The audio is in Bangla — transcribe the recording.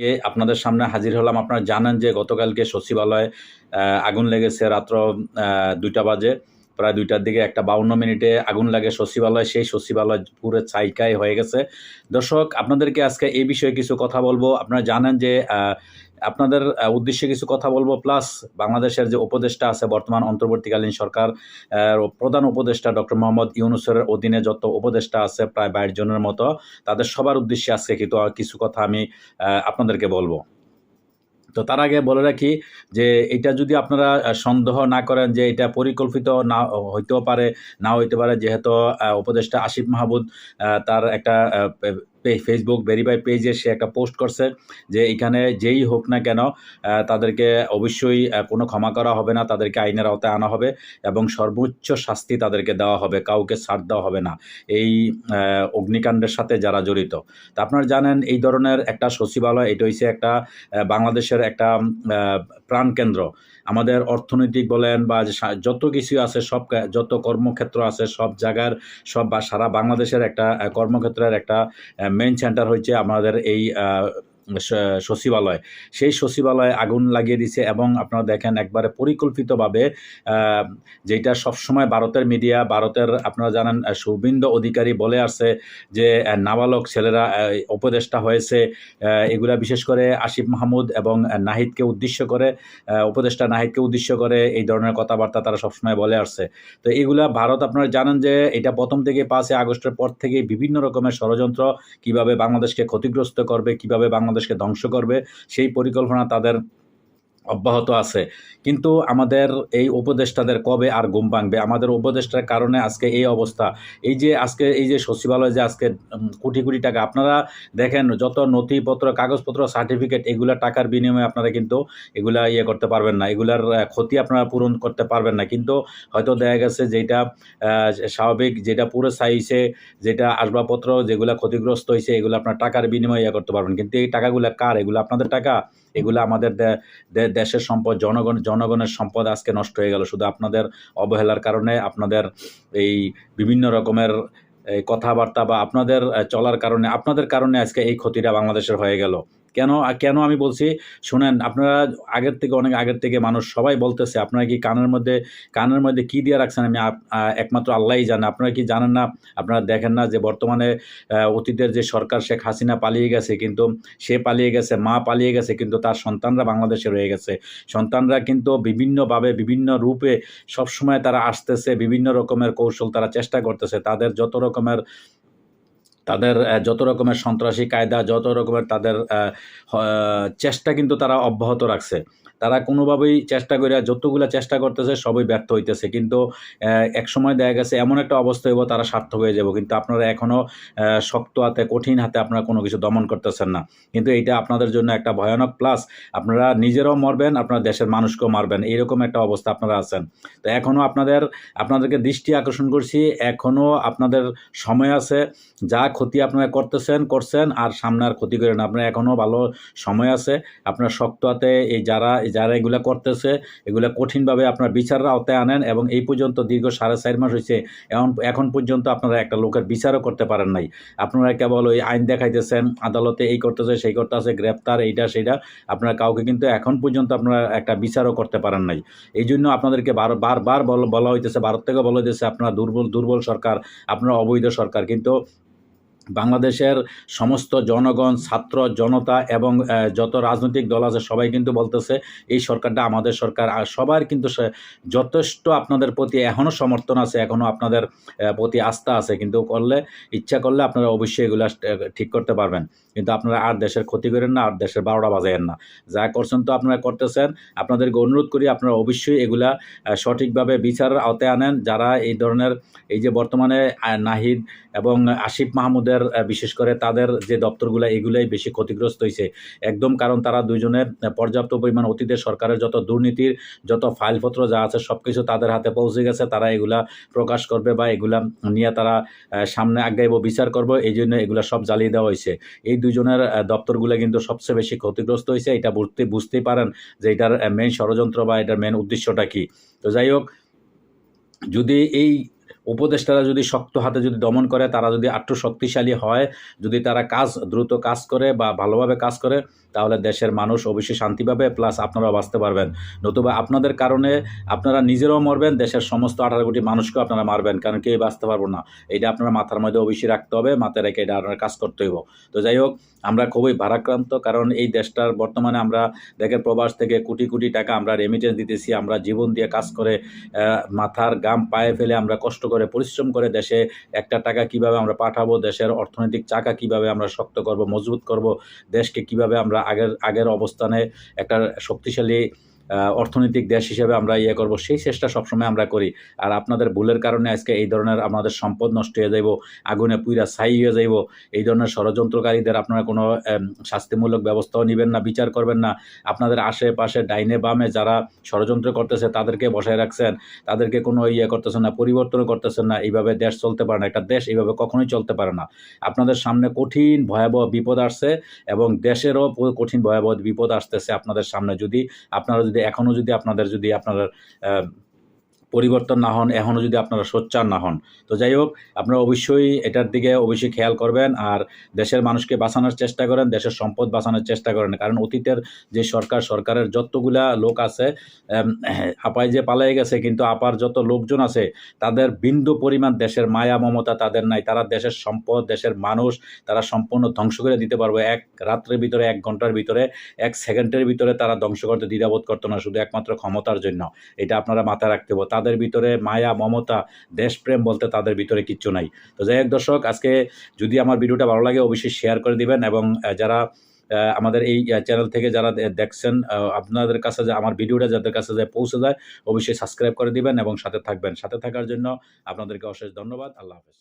আপনাদের সামনে হাজির হলাম। আপনারা জানেন যে গতকালকে সচিবালয়ে আগুন লেগেছে রাত্র ২টা বাজে, প্রায় ২টার দিকে 1:52 আগুন লাগে সচিবালয়। সেই সচিবালয় পুরো ছাইকাই হয়ে গেছে। দর্শক, আপনাদেরকে আজকে এই বিষয়ে কিছু কথা বলবো। আপনারা জানেন যে আপনাদের উদ্দেশ্যে কিছু কথা বলবো, প্লাস বাংলাদেশের যে উপদেষ্টা আছে বর্তমান অন্তর্বর্তীকালীন সরকার প্রধান উপদেষ্টা ডক্টর মোহাম্মদ ইউনূসের অধীনে যত উপদেষ্টা আছে প্রায় ২২ জনের মতো, তাদের সবার উদ্দেশ্যে আজকে কিন্তু কিছু কথা আমি আপনাদেরকে বলবো। তো তার আগে বলে রাখি যে এটা যদি আপনারা সন্দেহ না করেন যে এটা পরিকল্পিত না হইতেও পারে, না হইতে পারে, যেহেতু উপদেষ্টা আসিফ মাহমুদ তার একটা ফেসবুক ভেরিফাই পেজে সে একটা পোস্ট করছে যে এখানে যেই হোক না কেন তাদেরকে অবশ্যই কোনো ক্ষমা করা হবে না, তাদেরকে আইনের আওতায় আনা হবে এবং সর্বোচ্চ শাস্তি তাদেরকে দেওয়া হবে, কাউকে ছাড় দেওয়া হবে না এই অগ্নিকাণ্ডের সাথে যারা জড়িত। তা আপনারা জানেন এই ধরনের একটা সচিবালয়, এটা হচ্ছে একটা বাংলাদেশের একটা প্রাণকেন্দ্র। আমাদের অর্থনৈতিক বলেন বা যত কিছু আছে, সব যত কর্মক্ষেত্র আছে সব জায়গার সব বা সারা বাংলাদেশের একটা কর্মক্ষেত্রের একটা মেইন সেন্টার হচ্ছে আমাদের এই সচিবালয়। সেই সচিবালয়ে আগুন লাগিয়ে দিছে এবং আপনারা দেখেন একবারে পরিকল্পিতভাবে, যেটা সবসময় ভারতের মিডিয়া, ভারতের আপনারা জানেন শুভেন্দু অধিকারী বলে আসছে যে নাবালক ছেলেরা উপদেষ্টা হয়েছে, এগুলা বিশেষ করে আসিফ মাহমুদ এবং নাহিদকে উদ্দেশ্য করে, উপদেষ্টা নাহিদকে উদ্দেশ্য করে এই ধরনের কথাবার্তা তারা সবসময় বলে আসছে। তো এগুলা ভারত আপনারা জানেন যে এটা প্রথম থেকে 5 আগস্টের পর থেকেই বিভিন্ন রকমের ষড়যন্ত্র, কিভাবে বাংলাদেশকে ক্ষতিগ্রস্ত করবে, কিভাবে বাংলাদেশকে ধ্বংস করবে, সেই পরিকল্পনা তাদের অব্যাহত আছে। কিন্তু আমাদের এই উপদেষ্টাদের কবে আর ঘুম ভাঙবে? আমাদের উপদেষ্টার কারণে আজকে এই অবস্থা। এই যে আজকে এই যে সচিবালয় যে আজকে কোটি কোটি টাকা, আপনারা দেখেন যত নথিপত্র, কাগজপত্র, সার্টিফিকেট, এগুলা টাকার বিনিময়ে আপনারা কিন্তু এগুলা করতে পারবেন না, এগুলার ক্ষতি আপনারা পূরণ করতে পারবেন না। কিন্তু হয়তো দেখা গেছে যেটা স্বাভাবিক, যেটা পুরো চাইছে, যেটা আসবাবপত্র যেগুলা ক্ষতিগ্রস্ত হয়েছে, এগুলো আপনার টাকার বিনিময়ে করতে পারবেন। কিন্তু এই টাকাগুলা কার? এগুলো আপনাদের টাকা, এগুলো আমাদের দেশের সম্পদ, জনগণের সম্পদ আজকে নষ্ট হয়ে গেল শুধু আপনাদের অবহেলার কারণে, আপনাদের এই বিভিন্ন রকমের কথাবার্তা বা আপনাদের চলার কারণে, আপনাদের কারণে আজকে এই ক্ষতিটা বাংলাদেশের হয়ে গেল। কেন কেন আমি বলছি শুনেন। আপনারা অনেক আগের থেকে মানুষ সবাই বলতেছে, আপনারা কি কানের মধ্যে কি দিয়ে রাখছেন আমি একমাত্র আল্লাহই জানে। আপনারা কি জানেন না? আপনারা দেখেন না যে বর্তমানে অতীতের যে সরকার শেখ হাসিনা পালিয়ে গেছে, কিন্তু সে পালিয়ে গেছে, মা পালিয়ে গেছে, কিন্তু তার সন্তানরা বাংলাদেশে রয়ে গেছে। সন্তানরা কিন্তু বিভিন্নভাবে বিভিন্ন রূপে সবসময় তারা আসতেছে, বিভিন্ন রকমের কৌশল তারা চেষ্টা করতেছে, তাদের যত রকমের সন্ত্রাসী কায়দা, যত রকমের তাদের চেষ্টা কিন্তু তারা অব্যাহত রাখছে। তারা কোনোভাবেই চেষ্টা করে যতগুলো চেষ্টা করতেছে সবই ব্যর্থ হইতেছে। কিন্তু একসময় দেখা গেছে এমন একটা অবস্থা হইব তারা সার্থক হয়ে যাব। কিন্তু আপনারা এখনও শক্ত হাতে, কঠিন হাতে আপনারা কোনো কিছু দমন করতেছেন না। কিন্তু এইটা আপনাদের জন্য একটা ভয়ানক, প্লাস আপনারা নিজেরাও মরবেন, আপনার দেশের মানুষকেও মারবেন, এইরকম একটা অবস্থা আপনারা আছেন। তো এখনও আপনাদেরকে দৃষ্টি আকর্ষণ করছি, এখনও আপনাদের সময় আছে। যা ক্ষতি আপনারা করছেন আর সামনে আর ক্ষতি করেন। আপনারা এখনও ভালো সময় আছে। আপনারা শক্ত হাতে যারা এগুলা করতেছে, এগুলা কঠিনভাবে আপনার বিচারের আওতায় আনেন। এবং এই পর্যন্ত দীর্ঘ 4.5 মাস হয়েছে, এখন পর্যন্ত আপনারা একটা লোকের বিচারও করতে পারেন নাই। আপনারা কেবল ওই আইন দেখাইতেছেন, আদালতে এই করতেছে, সেই করতেছে, গ্রেপ্তার, এইটা সেইটা। আপনারা কাউকে কিন্তু এখন পর্যন্ত আপনারা একটা বিচারও করতে পারেন নাই। এই জন্য আপনাদেরকে বারবার বলা হইতেছে, ভারত থেকে বলা হইতেছে আপনারা দুর্বল সরকার, আপনারা অবৈধ সরকার। কিন্তু বাংলাদেশের সমস্ত জনগণ, ছাত্র জনতা এবং যত রাজনৈতিক দল আছে সবাই কিন্তু বলতেছে এই সরকারটা আমাদের সরকার। আর সবার কিন্তু যথেষ্ট আপনাদের প্রতি এখনও সমর্থন আছে, এখনও আপনাদের প্রতি আস্থা আছে। কিন্তু ইচ্ছা করলে আপনারা অবশ্যই এগুলা ঠিক করতে পারবেন। কিন্তু আপনারা আর দেশের ক্ষতি করেন না, আর দেশের 12টা বাজায়েন না। যা করছেন তো আপনারা করতেছেন। আপনাদেরকে অনুরোধ করি আপনারা অবশ্যই এগুলা সঠিকভাবে বিচারের আওতায় আনেন। যারা এই ধরনের, এই যে বর্তমানে নাহিদ এবং আসিফ মাহমুদের বিশেষ করে তাদের যে দপ্তরগুলো, এগুলাই বেশি ক্ষতিগ্রস্ত হয়েছে একদম। কারণ তারা দুইজনের পর্যাপ্ত পরিমাণ অতীতের সরকারের যত দুর্নীতির যত ফাইলপত্র যা আছে সব কিছু তাদের হাতে পৌঁছে গেছে। তারা এগুলা প্রকাশ করবে বা এগুলা নিয়ে তারা সামনে আগাইব, বিচার করব। এই জন্য এগুলা সব জ্বালিয়ে দেওয়া হয়েছে। এই দুজনের দপ্তরগুলো কিন্তু সবচেয়ে বেশি ক্ষতিগ্রস্ত হয়েছে। এটা বুঝতেই পারেন যে এটার মেইন ষড়যন্ত্র বা এটার মেইন উদ্দেশ্যটা কি। তো যাই হোক, যদি এই উপদেষ্টারা যদি শক্ত হাতে যদি দমন করে, তারা যদি আরটু শক্তিশালী হয়, যদি তারা দ্রুত কাজ করে বা ভালোভাবে কাজ করে, তাহলে দেশের মানুষ অবশ্যই শান্তি পাবে, প্লাস আপনারাও বাঁচতে পারবেন। নতুবা আপনাদের কারণে আপনারা নিজেরাও মরবেন, দেশের সমস্ত 18 কোটি মানুষকেও আপনারা মারবেন, কারণ কেউ বাঁচতে পারবো না। এটা আপনারা মাথার মধ্যে অবশ্যই রাখতে হবে, মাথায় রেখে এটা আপনার কাজ করতে হইব। তো যাই হোক, আমরা খুবই ভারাক্রান্ত, কারণ এই দেশটার বর্তমানে আমরা দেখেন প্রবাস থেকে কোটি কোটি টাকা আমরা রেমিটেন্স দিতেছি, আমরা জীবন দিয়ে কাজ করে মাথার ঘাম পায়ে ফেলে আমরা কষ্ট করে পরিশ্রম করে দেশে একটা টাকা কিভাবে আমরা পাঠাবো, দেশের অর্থনৈতিক চাকা কিভাবে আমরা শক্ত করব, মজবুত করব, দেশকে কিভাবে আমরা আগের অবস্থানে একটা শক্তিশালী অর্থনৈতিক দেশ হিসেবে আমরা করব, সেই চেষ্টা সবসময় আমরা করি। আর আপনাদের ভুলের কারণে আজকে এই ধরনের আমাদের সম্পদ নষ্ট হয়ে যাইব, আগুনে পুইরা ছাই হয়ে যাইব। এই ধরনের ষড়যন্ত্রকারীদের আপনারা কোনো শাস্তিমূলক ব্যবস্থাও নেবেন না, বিচার করবেন না। আপনাদের আশেপাশে ডাইনে বামে যারা ষড়যন্ত্র করতেছে তাদেরকে বসায় রাখছেন, তাদেরকে কোনো করতেছেন না, পরিবর্তনও করতেছেন না। এইভাবে দেশ চলতে পারে না, একটা দেশ এইভাবে কখনোই চলতে পারে না। আপনাদের সামনে কঠিন ভয়াবহ বিপদ আসছে, এবং দেশেরও কঠিন ভয়াবহ বিপদ আসতেছে আপনাদের সামনে। যদি আপনারা এখনও যদি আপনাদের পরিবর্তন না হন, এখনও যদি আপনারা সোচ্চার না হন, তো যাই হোক, আপনারা অবশ্যই এটার দিকে অবশ্যই খেয়াল করবেন, আর দেশের মানুষকে বাঁচানোর চেষ্টা করেন, দেশের সম্পদ বাঁচানোর চেষ্টা করেন। কারণ অতীতের যে সরকারের যতগুলা লোক আছে, আপায় যে পালাই গেছে, কিন্তু আপার যত লোকজন আছে তাদের বিন্দু পরিমাণ দেশের মায়া মমতা তাদের নাই। তারা দেশের সম্পদ, দেশের মানুষ তারা সম্পূর্ণ ধ্বংস করে দিতে পারবে এক রাত্রের ভিতরে, 1 ঘন্টার ভিতরে, 1 সেকেন্ডের ভিতরে তারা ধ্বংস করতে দ্বিধাবোধ করতো না, শুধু একমাত্র ক্ষমতার জন্য। এটা আপনারা মাথায় রাখতে হবে। তাদের ভিতরে মায়া মমতা দেশপ্রেম বলতে তাদের ভিতরে কিচ্ছু নাই। তো যাই হোক দর্শক, আজকে যদি আমার ভিডিওটা ভালো লাগে অবশ্যই শেয়ার করে দিবেন, এবং যারা আমাদের এই চ্যানেল থেকে যারা দেখছেন, আপনাদের কাছে আমার ভিডিওটা যাদের কাছে পৌঁছে যায়, অবশ্যই সাবস্ক্রাইব করে দিবেন এবং সাথে থাকবেন। সাথে থাকার জন্য আপনাদেরকে অশেষ ধন্যবাদ। আল্লাহ হাফেজ।